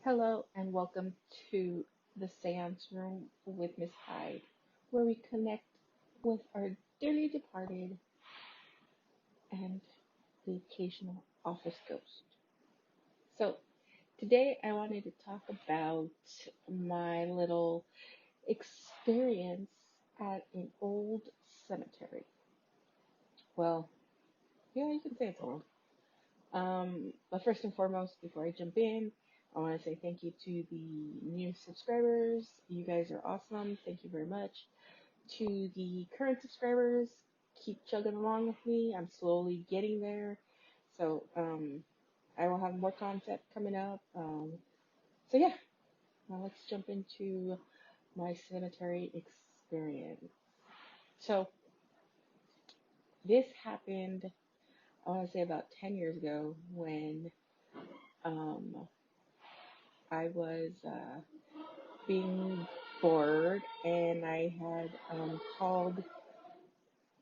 Hello and welcome to the seance room with Miss Hyde, where we connect with our dearly departed and the occasional office ghost. So, today I wanted to talk about my little experience at an old cemetery. Well, yeah, you can say it's old. But first and foremost, before I jump in, I want to say thank you to the new subscribers. You guys are awesome. Thank you very much. To the current subscribers, keep chugging along with me. I'm slowly getting there. So, I will have more content coming up. So yeah, now let's jump into my cemetery experience. So this happened, I want to say about 10 years ago when um, I was being bored and I had called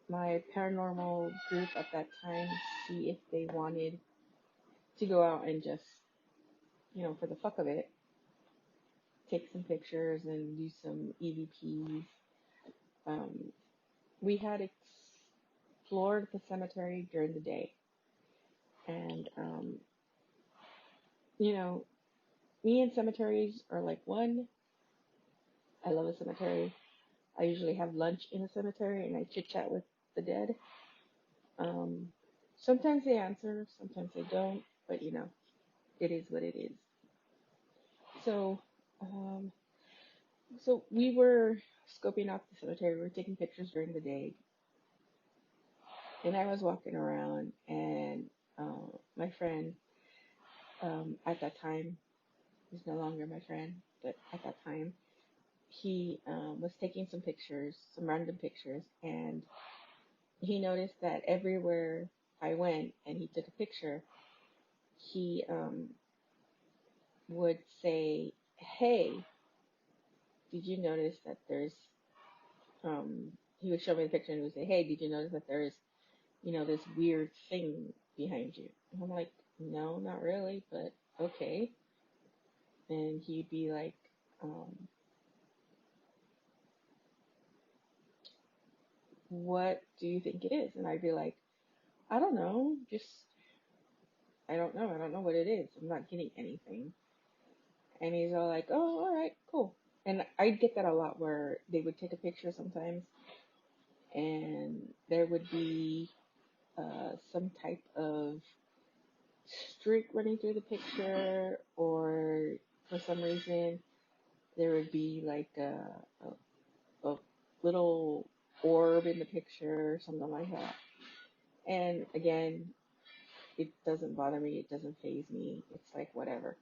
my paranormal group at that time to see if they wanted to go out and just, for the fuck of it, take some pictures and do some EVPs. Um, we had explored the cemetery during the day, and you know, me and cemeteries are like one. I love a cemetery. I usually have lunch in a cemetery and I chit chat with the dead. Um, Sometimes they answer, sometimes they don't, but it is what it is. So, um, so we were scoping out the cemetery. We were taking pictures during the day, and I was walking around, and my friend, at that time, he's no longer my friend, but at that time, he was taking some pictures, some random pictures, and he noticed that everywhere I went and he took a picture, he would say, "Hey, did you notice that there's?" He would show me the picture and he would say, "Hey, did you notice that there's, this weird thing behind you?" And I'm like, "No, not really, but okay." And he'd be like, um, "What do you think it is?" And I'd be like, "I don't know, just I don't know. I don't know what it is. I'm not getting anything." And he's all like, "Oh, all right, cool." And I'd get that a lot where they would take a picture sometimes and there would be some type of streak running through the picture, or for some reason there would be like a little orb in the picture or something like that. And again, it doesn't bother me, it doesn't faze me. It's like whatever.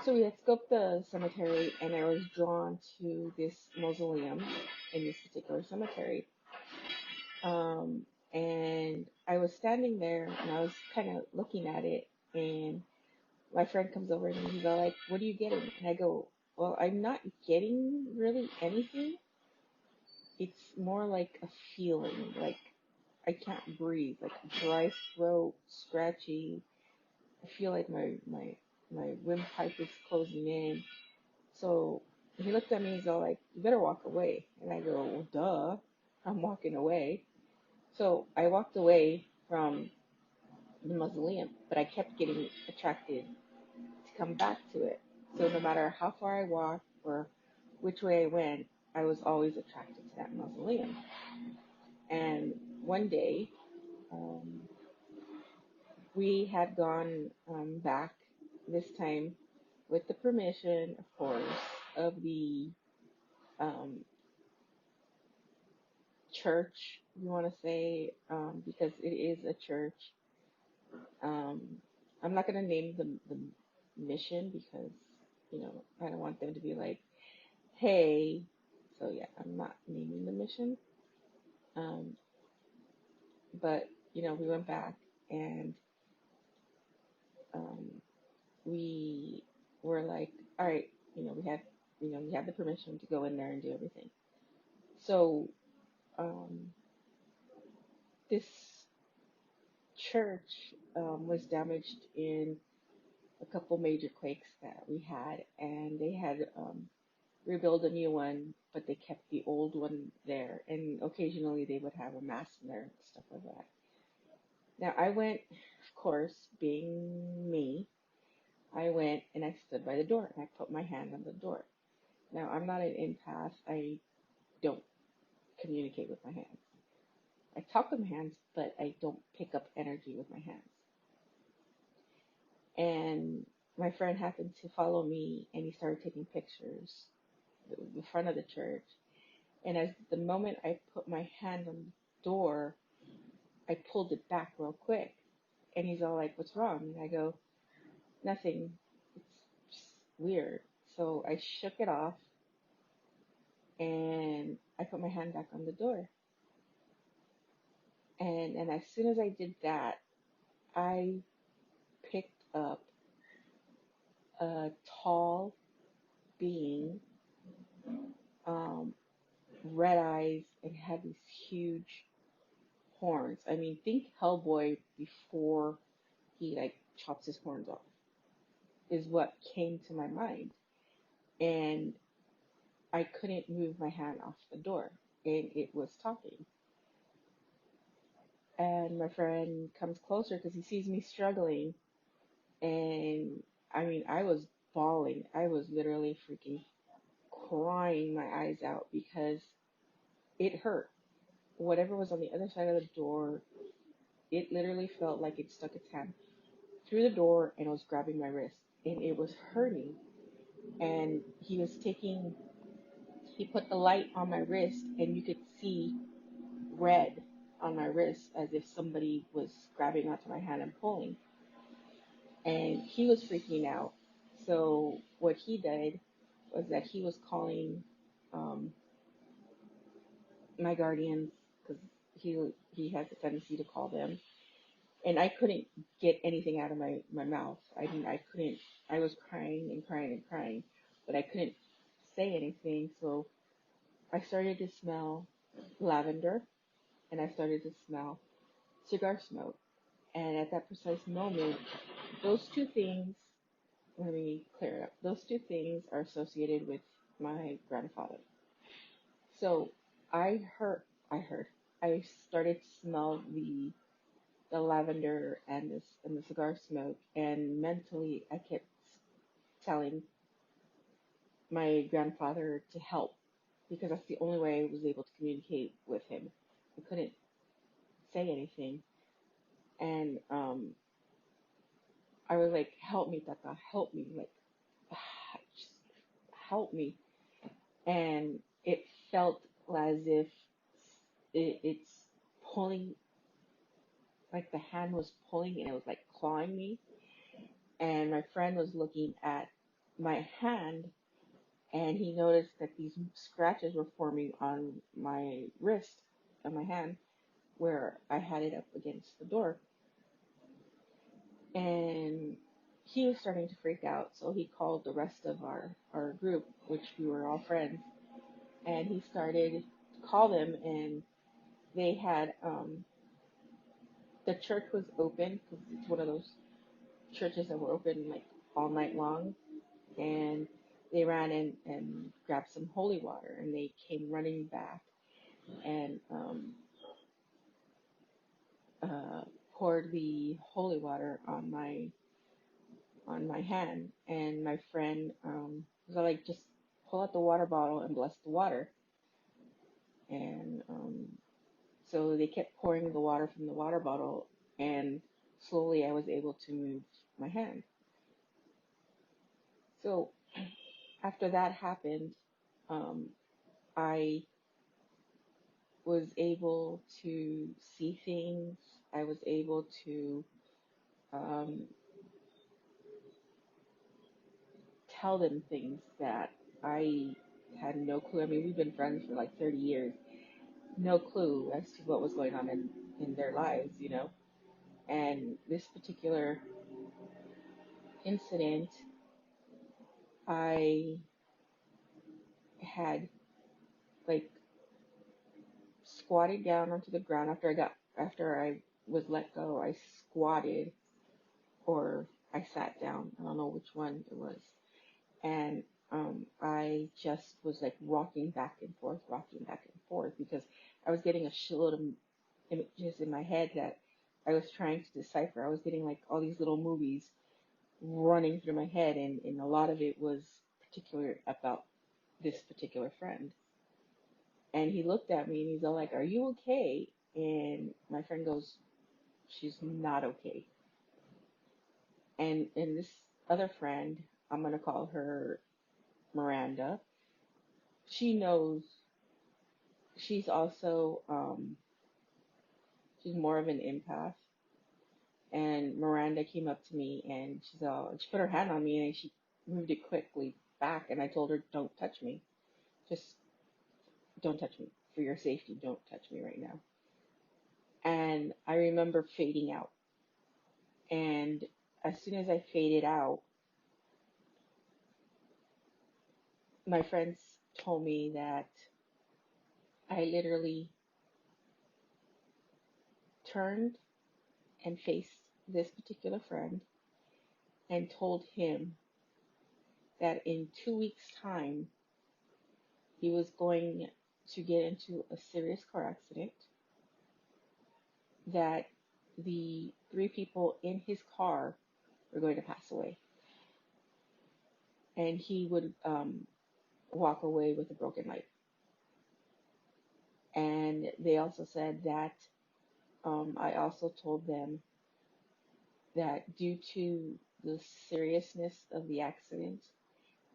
So we had scoped the cemetery, and I was drawn to this mausoleum in this particular cemetery. And I was standing there, and I was kind of looking at it, and my friend comes over and he's all like, "What are you getting?" And I go, "Well, I'm not getting really anything. It's more like a feeling, like I can't breathe, like dry throat, scratchy. I feel like my windpipe is closing in." So he looked at me, he's all like, "You better walk away." And I go, "Well, duh, I'm walking away." So I walked away from the mausoleum, but I kept getting attracted to come back to it. So no matter how far I walked or which way I went, I was always attracted to that mausoleum. And one day, um, we had gone back, this time with the permission, of course, of the um, church, you want to say, because it is a church. Um, I'm not going to name the mission because, I don't want them to be like, "Hey." So yeah, I'm not naming the mission. Um, but we went back and um, we were like, all right, we had the permission to go in there and do everything. So um, this church was damaged in a couple major quakes that we had, and they had rebuild a new one, but they kept the old one there, and occasionally they would have a mass in there and stuff like that. Now I went, of course, being me, I went and I stood by the door and I put my hand on the door. Now I'm not an empath. I don't communicate with my hands. I talk with my hands, but I don't pick up energy with my hands. And my friend happened to follow me and he started taking pictures the front of the church. And as the moment I put my hand on the door, I pulled it back real quick. And he's all like, "What's wrong?" And I go, "Nothing. It's just weird." So I shook it off and I put my hand back on the door. And as soon as I did that, I picked up a tall being, um, red eyes, and had these huge horns. I mean, think Hellboy before he like chops his horns off is what came to my mind. And I couldn't move my hand off the door, and it was talking. And my friend comes closer because he sees me struggling, and I mean, I was bawling. I was literally freaking crying my eyes out because it hurt. Whatever was on the other side of the door, it literally felt like it stuck its hand through the door and was grabbing my wrist, and it was hurting. And he put the light on my wrist, and you could see red on my wrist as if somebody was grabbing onto my hand and pulling. And he was freaking out. So what he did was that he was calling um, my guardians because he has a tendency to call them. And I couldn't get anything out of my mouth. I mean, I couldn't. I was crying and crying and crying, but I couldn't say anything. So I started to smell lavender, and I started to smell cigar smoke. And at that precise moment, those two things, let me clear it up. Those two things are associated with my grandfather. So I started to smell the lavender and the cigar smoke, and mentally I kept telling my grandfather to help because that's the only way I was able to communicate with him. I couldn't say anything, and I was like, "Help me, Tata, help me, like, just help me." And it felt as if it's pulling, like the hand was pulling and it was like clawing me. And my friend was looking at my hand and he noticed that these scratches were forming on my wrist, on my hand, where I had it up against the door. And he was starting to freak out, so he called the rest of our group, which we were all friends, and he started to call them, and they had, the church was open, because it's one of those churches that were open like all night long, and they ran in and grabbed some holy water, and they came running back and uh, poured the holy water on my hand, and my friend was like, "Just pull out the water bottle and bless the water." And so they kept pouring the water from the water bottle, and slowly I was able to move my hand. So after that happened, um, I was able to see things. I was able to um, tell them things that I had no clue. I mean, we've been friends for like 30 years, no clue as to what was going on in their lives, you know. And this particular incident, I had like squatted down onto the ground after I was let go. I squatted, or I sat down. I don't know which one it was. And I just was like rocking back and forth because I was getting a shitload of images in my head that I was trying to decipher. I was getting like all these little movies running through my head, and a lot of it was particular about this particular friend. And he looked at me and he's all like, "Are you okay?" And my friend goes, "She's not okay." And this other friend, I'm gonna call her Miranda. She knows. She's also she's more of an empath. And Miranda came up to me and she put her hand on me and she moved it quickly back. And I told her, "Don't touch me. Just don't touch me. For your safety, don't touch me right now." And I remember fading out. And as soon as I faded out, my friends told me that I literally turned and faced this particular friend and told him that in 2 weeks' time, he was going to get into a serious car accident, that the three people in his car were going to pass away, and he would walk away with a broken leg. And they also said that I also told them that due to the seriousness of the accident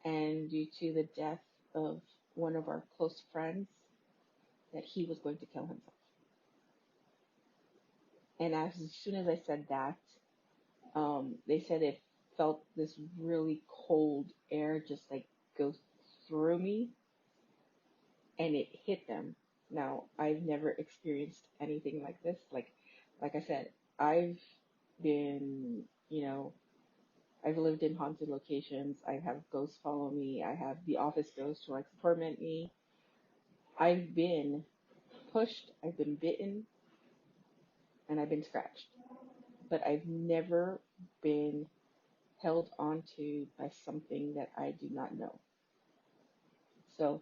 and due to the death of one of our close friends, that he was going to kill himself. And as soon as I said that, they said it felt this really cold air just like go through me and it hit them. Now, I've never experienced anything like this. Like I said, I've been, I've lived in haunted locations. I have ghosts follow me. I have the office ghosts who like to torment me. I've been pushed, I've been bitten, and I've been scratched. But I've never been held onto by something that I do not know. So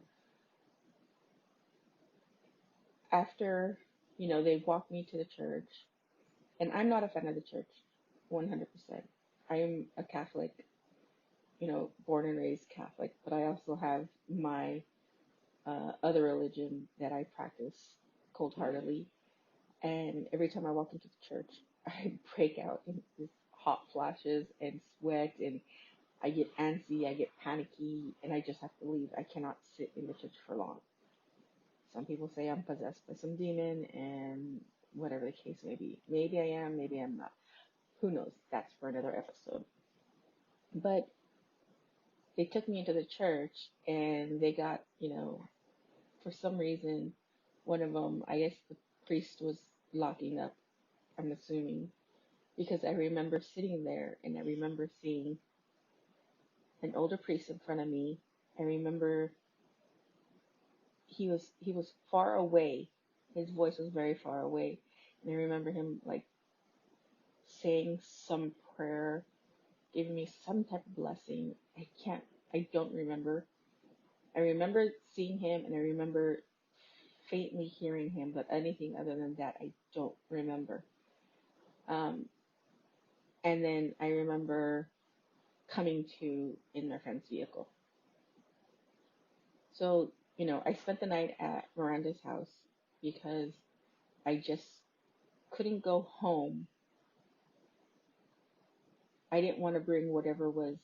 after, they walked me to the church, and I'm not a fan of the church, 100%. I am a Catholic, born and raised Catholic, but I also have my other religion that I practice cold heartedly. And every time I walk into the church, I break out in this hot flashes and sweat, and I get antsy, I get panicky, and I just have to leave. I cannot sit in the church for long. Some people say I'm possessed by some demon, and whatever the case may be. Maybe I am, maybe I'm not. Who knows? That's for another episode. But they took me into the church, and they got, for some reason, one of them, I guess the priest was locking up, I'm assuming, because I remember sitting there and I remember seeing an older priest in front of me. I remember he was far away. His voice was very far away. And I remember him like saying some prayer, giving me some type of blessing. I don't remember. I remember seeing him and I remember faintly hearing him, but anything other than that, I don't remember. Um, and then I remember coming to in my friend's vehicle. So, I spent the night at Miranda's house because I just couldn't go home. I didn't want to bring whatever was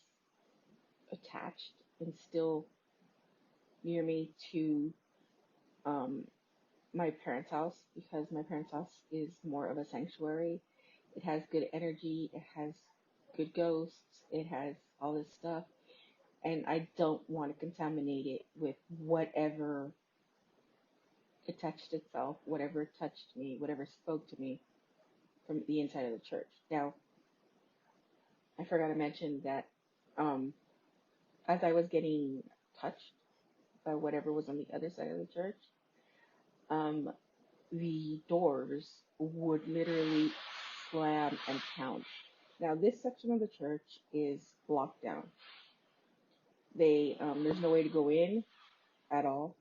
attached and still near me to um, my parents' house because my parents' house is more of a sanctuary. It has good energy, it has good ghosts, it has all this stuff, and I don't want to contaminate it with whatever attached itself, whatever touched me, whatever spoke to me from the inside of the church. Now, I forgot to mention that um, as I was getting touched by whatever was on the other side of the church, um, the doors would literally slam and pound. Now, this section of the church is locked down. There's no way to go in at all.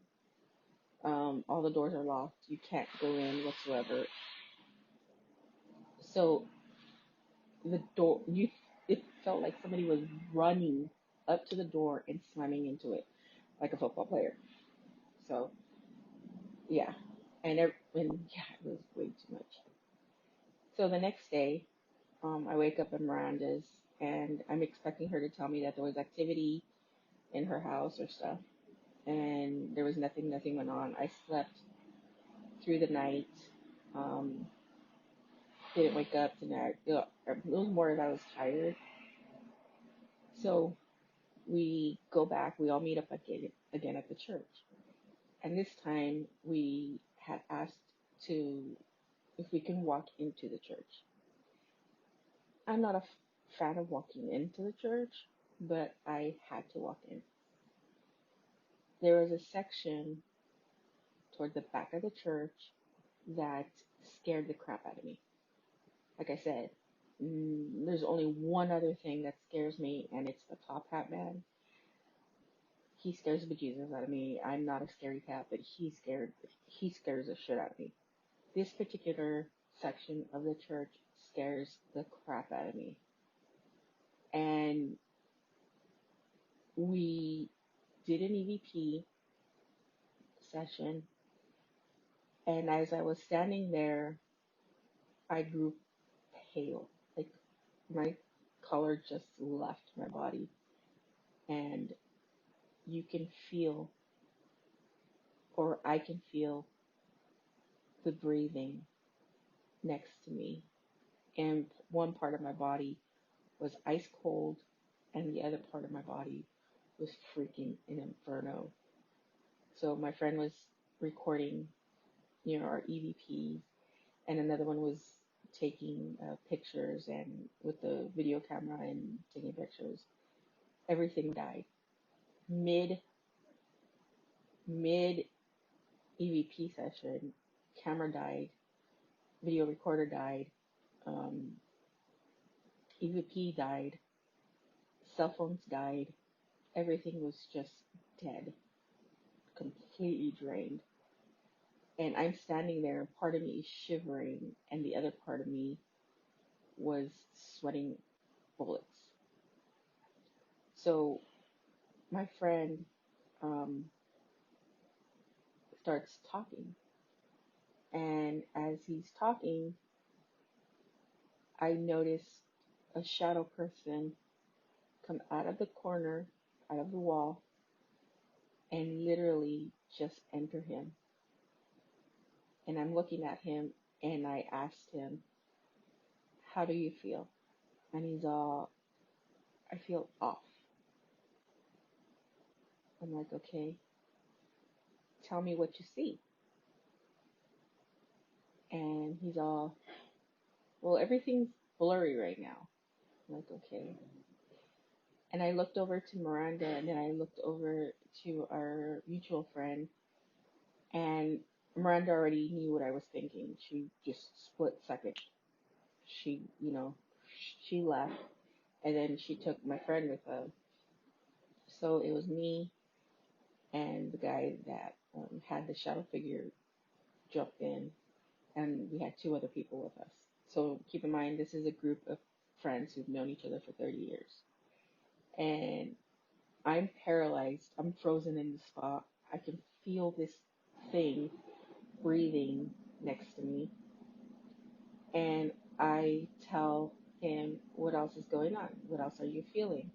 All the doors are locked. You can't go in whatsoever. So the door, it felt like somebody was running up to the door and slamming into it like a football player. So yeah, and yeah, it was way too much. So the next day, I wake up at Miranda's and I'm expecting her to tell me that there was activity in her house or stuff, and there was nothing. Nothing went on. I slept through the night. Um, didn't wake up tonight. It was more that I was tired. So we go back. We all meet up again at the church. And this time we had asked to if we can walk into the church. I'm not a fan of walking into the church, but I had to walk in. There was a section toward the back of the church that scared the crap out of me. Like I said, there's only one other thing that scares me, and it's the top hat man. He scares the bejesus out of me. I'm not a scary cat, but he scares the shit out of me. This particular section of the church scares the crap out of me. And we did an EVP session, and as I was standing there, I grew pale. Like my color just left my body, and you can feel, or I can feel, the breathing next to me. And one part of my body was ice cold, and the other part of my body was freaking an inferno. So my friend was recording, our EVPs, and another one was taking pictures and with the video camera and taking pictures. Everything died mid EVP session. Camera died, video recorder died, um, EVP died, cell phones died. Everything was just dead, completely drained. And I'm standing there, and part of me is shivering, and the other part of me was sweating bullets. So my friend starts talking, and as he's talking, I notice a shadow person come out of the corner, out of the wall, and literally just enter him. And I'm looking at him, and I asked him, "How do you feel?" And he's all, "I feel off." I'm like, "Okay, tell me what you see." And he's all, "Well, everything's blurry right now." I'm like, "Okay." And I looked over to Miranda, and then I looked over to our mutual friend, and Miranda already knew what I was thinking. She just split second. She left, and then she took my friend with her. So it was me and the guy that had the shadow figure jump in, and we had two other people with us. So keep in mind, this is a group of friends who've known each other for 30 years. And I'm paralyzed. I'm frozen in the spot. I can feel this thing breathing next to me. And I tell him, "What else is going on? What else are you feeling?"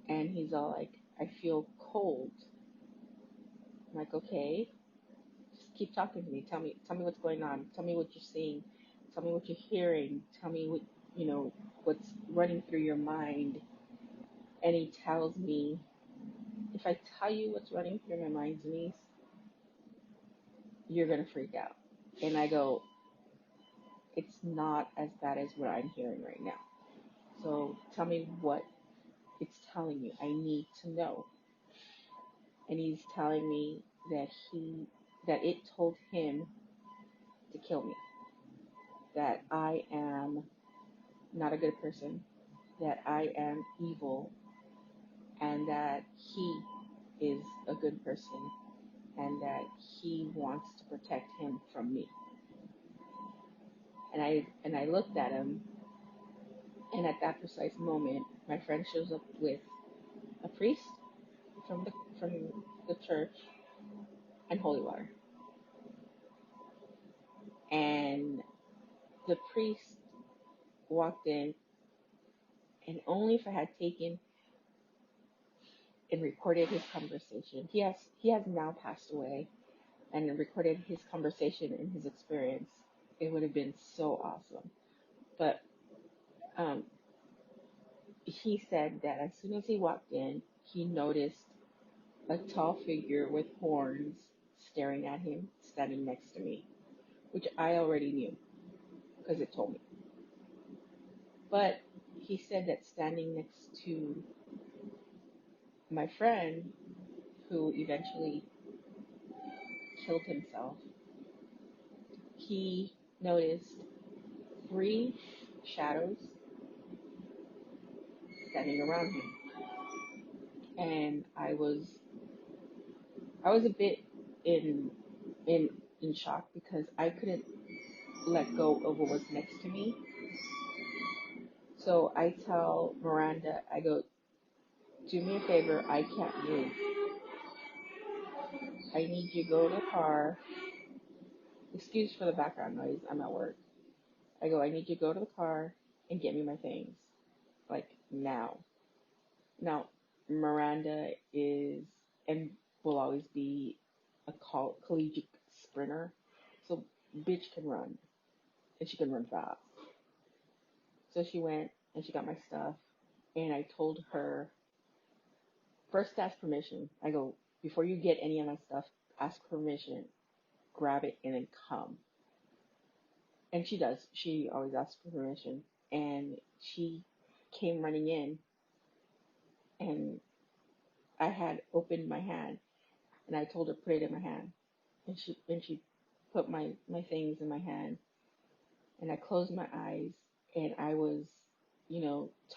And he's all like, "I feel cold." I'm like, "Okay, just keep talking to me. Tell me what's going on. Tell me what you're seeing. Tell me what you're hearing. Tell me what's running through your mind." And he tells me, "If I tell you what's running through my mind, Denise, you're going to freak out." And I go, "It's not as bad as what I'm hearing right now. So tell me what it's telling you. I need to know." And he's telling me that it told him to kill me. That I am not a good person, that I am evil, and that he is a good person, and that he wants to protect him from me. And I looked at him, and at that precise moment, my friend shows up with a priest from the church and holy water. And the priest walked in, and only if I had taken and recorded his conversation. He has now passed away, and recorded his conversation and his experience. It would have been so awesome. But um, he said that as soon as he walked in, he noticed a tall figure with horns staring at him, standing next to me, which I already knew because it told me. But he said that standing next to my friend, who eventually killed himself, he noticed three shadows standing around him. And I was a bit in in in shock because I couldn't let go of what was next to me. So I tell Miranda, I go, do me a favor, I can't move. I need you to go to the car. Excuse for the background noise, I'm at work. I go, I need you to go to the car and get me my things. Like now. Now, Miranda is and will always be a collegiate sprinter. So bitch can run, and she can run fast. So she went and she got my stuff, and I told her, first ask permission. I go, before you get any of my stuff, ask permission, grab it, and then come. And she does. She always asks for permission. And she came running in, and I had opened my hand, and I told her put it in my hand. And she put my things in my hand, and I closed my eyes, and I was,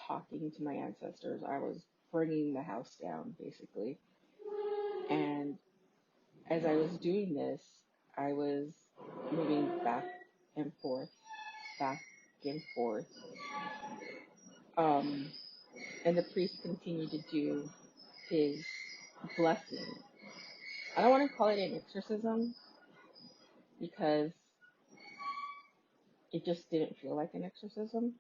talking to my ancestors. I was bringing the house down, basically. And as I was doing this, I was moving and forth, back and forth. Um, and the priest continued to do his blessing. I don't want to call it an exorcism because it just didn't feel like an exorcism.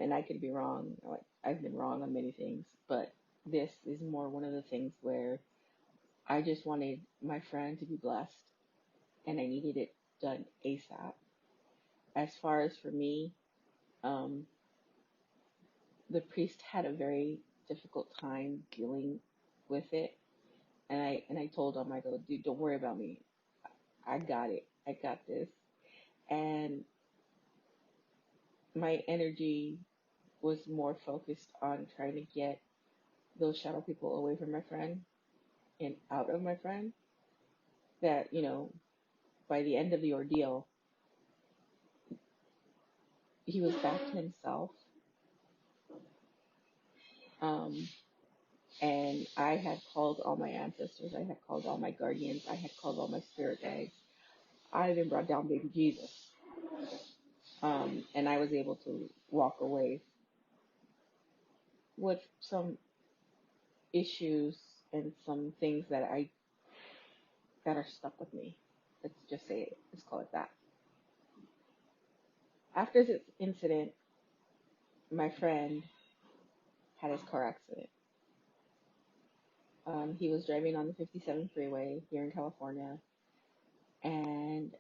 And I could be wrong. Like, I've been wrong on many things, but this is more one of the things where I just wanted my friend to be blessed, and I needed it done ASAP. As far as for me, um, the priest had a very difficult time dealing with it, and I told him, I go, dude, don't worry about me. I got it. I got this. And my energy was more focused on trying to get those shadow people away from my friend and out of my friend. That, by the end of the ordeal, he was back to himself. Um, and I had called all my ancestors. I had called all my guardians. I had called all my spirit guides. I even brought down baby Jesus. And I was able to walk away with some issues and some things that are stuck with me. Let's just say it. Let's call it that. After this incident, my friend had his car accident. He was driving on the 57 freeway here in California, and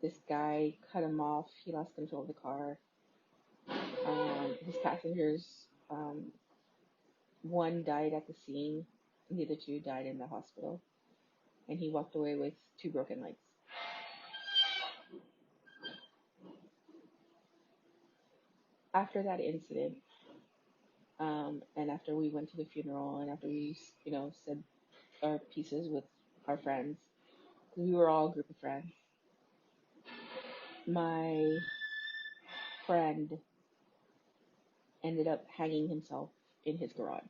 this guy cut him off. He lost control of the car. His passengers, um, one died at the scene, and the other two died in the hospital. And he walked away with two broken legs. After that incident, and after we went to the funeral, and after we, said our pieces with our friends, because we were all a group of friends, my friend ended up hanging himself in his garage.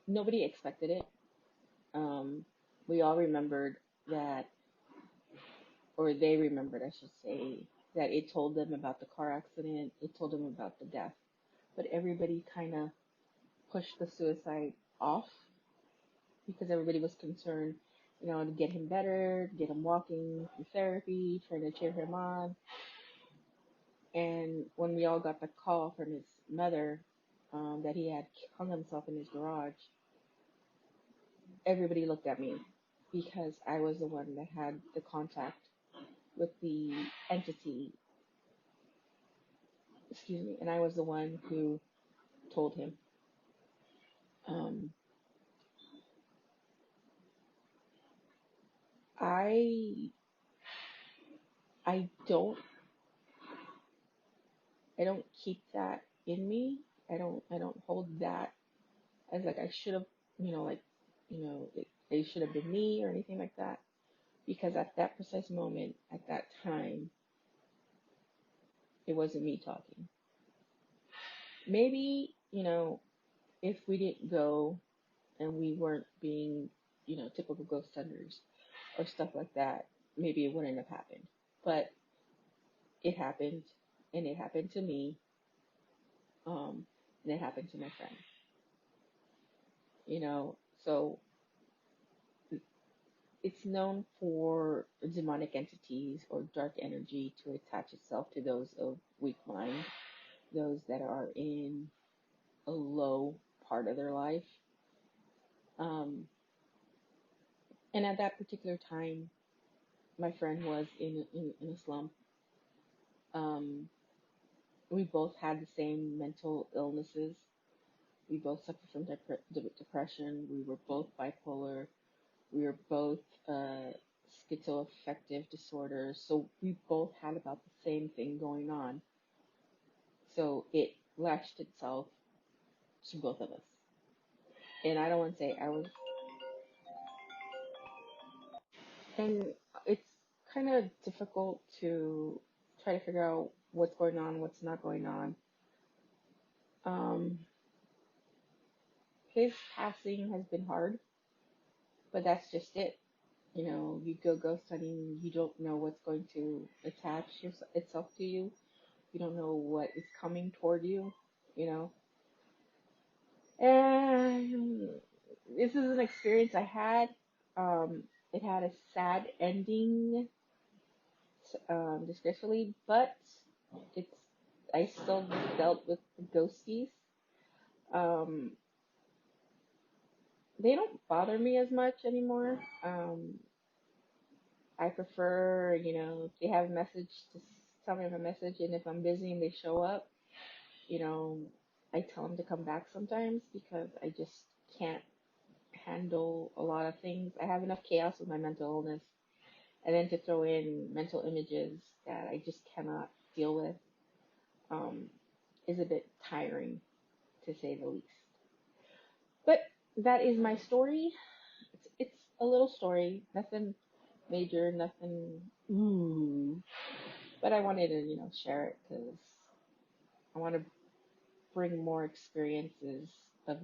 Nobody expected it. We all remembered that, or they remembered, I should say, that it told them about the car accident, it told them about the death, but everybody kind of pushed the suicide off because everybody was concerned, to get him better, get him walking through therapy, trying to cheer him on. And when we all got the call from his mother that he had hung himself in his garage, everybody looked at me because I was the one that had the contact with the entity, and I was the one who told him. I I don't keep that in me. I don't hold that as like I should have, it should have been me or anything like that. Because at that precise moment, at that time, it wasn't me talking. Maybe, if we didn't go and we weren't being, typical ghost hunters or stuff like that, maybe it wouldn't have happened. But it happened, and it happened to me, and it happened to my friend. So it's known for demonic entities or dark energy to attach itself to those of weak mind, those that are in a low part of their life. And at that particular time, my friend was in a slump. We both had the same mental illnesses. We both suffered from depression. We were both bipolar. We were both schizoaffective disorders. So we both had about the same thing going on. So it latched itself to both of us. And I don't want to say I was. And it's kind of difficult to try to figure out what's going on, what's not going on. His passing has been hard, but that's just it. You go ghost hunting, you don't know what's going to attach itself to you. You don't know what is coming toward you, And this is an experience I had. It had a sad ending, disgracefully, but it's I still dealt with the ghosties. They don't bother me as much anymore. I prefer, if they have a message, to tell me a message, and if I'm busy and they show up, I tell them to come back sometimes because I just can't handle a lot of things. I have enough chaos with my mental illness, and then to throw in mental images that I just cannot deal with is a bit tiring, to say the least. But that is my story. It's a little story, nothing major, nothing but I wanted to, share it because I want to bring more experiences of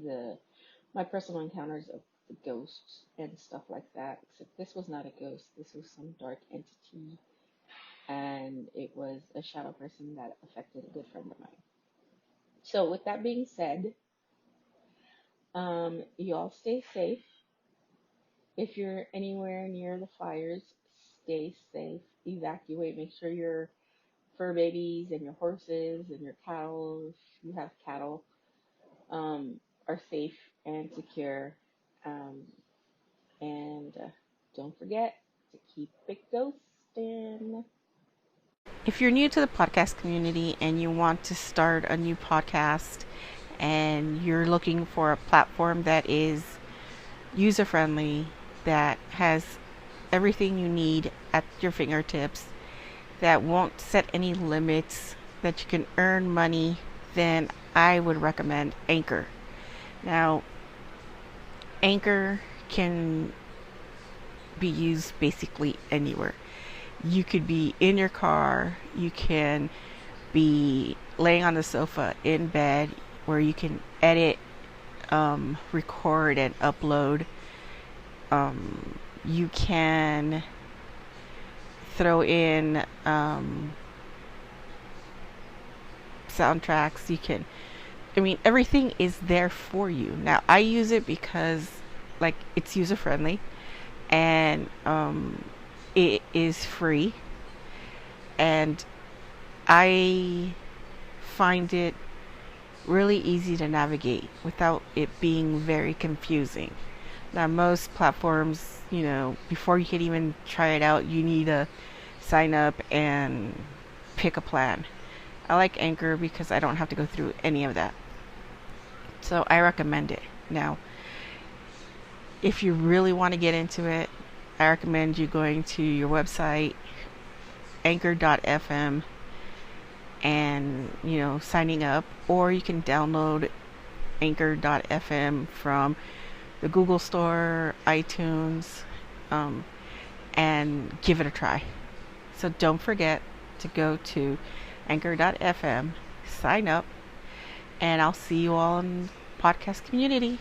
my personal encounters of the ghosts and stuff like that. Except this was not a ghost. This was some dark entity, and it was a shadow person that affected a good friend of mine. So with that being said, you all stay safe. If you're anywhere near the fires, stay safe. Evacuate. Make sure your fur babies and your horses and your cattle, if you have cattle, are safe and secure. And don't forget to keep it ghosting. If you're new to the podcast community and you want to start a new podcast and you're looking for a platform that is user friendly, that has everything you need at your fingertips, that won't set any limits, that you can earn money, then I would recommend Anchor. Now, Anchor can be used basically anywhere. You could be in your car, you can be laying on the sofa in bed, where you can edit, record, and upload. You can throw in soundtracks. Everything is there for you. Now, I use it because, like, it's user friendly, and it is free, and I find it really easy to navigate without it being very confusing. Now, most platforms, before you can even try it out, you need to sign up and pick a plan. I like Anchor because I don't have to go through any of that. So I recommend it. Now, if you really want to get into it, I recommend you going to your website, anchor.fm, and signing up, or you can download anchor.fm from the Google Store, iTunes, and give it a try. So don't forget to go to anchor.fm, sign up, and I'll see you all in podcast community.